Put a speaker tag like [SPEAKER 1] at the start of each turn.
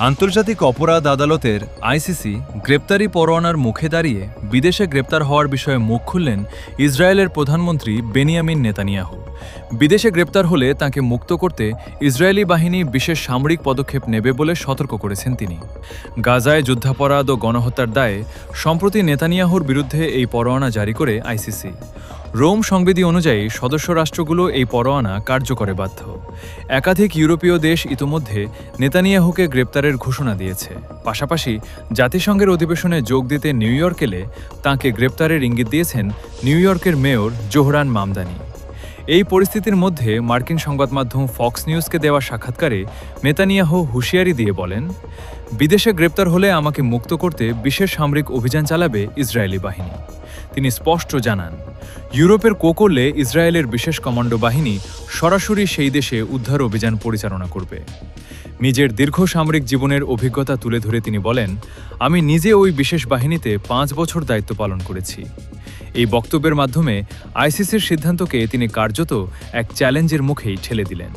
[SPEAKER 1] আন্তর্জাতিক অপরাধ আদালতের আইসিসি গ্রেপ্তারি পরোয়ানার মুখে দাঁড়িয়ে বিদেশে গ্রেপ্তার হওয়ার বিষয়ে মুখ খুললেন ইসরায়েলের প্রধানমন্ত্রী বেনিয়ামিন নেতানিয়াহু। বিদেশে গ্রেপ্তার হলে তাকে মুক্ত করতে ইসরায়েলি বাহিনী বিশেষ সামরিক পদক্ষেপ নেবে বলে সতর্ক করেছেন তিনি। গাজায় যুদ্ধাপরাধ ও গণহত্যার দায়ে সম্প্রতি নেতানিয়াহুর বিরুদ্ধে এই পরোয়ানা জারি করে আইসিসি। রোম সংবিধি অনুযায়ী সদস্য রাষ্ট্রগুলো এই পরোয়ানা কার্যকরে বাধ্য। একাধিক ইউরোপীয় দেশ ইতোমধ্যে নেতানিয়াহুকে গ্রেপ্তারের ঘোষণা দিয়েছে। পাশাপাশি জাতিসংঘের অধিবেশনে যোগ দিতে নিউ ইয়র্ক এলে তাঁকে গ্রেপ্তারের ইঙ্গিত দিয়েছেন নিউ ইয়র্কের মেয়র জোহরান মামদানি। এই পরিস্থিতির মধ্যে মার্কিন সংবাদ মাধ্যম ফক্স নিউজকে দেওয়া সাক্ষাৎকারে নেতানিয়াহু হুঁশিয়ারি দিয়ে বলেন, বিদেশে গ্রেপ্তার হলে আমাকে মুক্ত করতে বিশেষ সামরিক অভিযান চালাবে ইসরায়েলি বাহিনী। তিনি স্পষ্ট জানান, ইউরোপের কোকোলে ইসরায়েলের বিশেষ কমান্ডো বাহিনী সরাসরি সেই দেশে উদ্ধার অভিযান পরিচালনা করবে। নিজের দীর্ঘ সামরিক জীবনের অভিজ্ঞতা তুলে ধরে তিনি বলেন, আমি নিজে ওই বিশেষ বাহিনীতে 5 বছর দায়িত্ব পালন করেছি। এই বক্তব্যের মাধ্যমে আইসিসির সিদ্ধান্তকে তিনি কার্যত এক চ্যালেঞ্জের মুখেই ঠেলে দিলেন।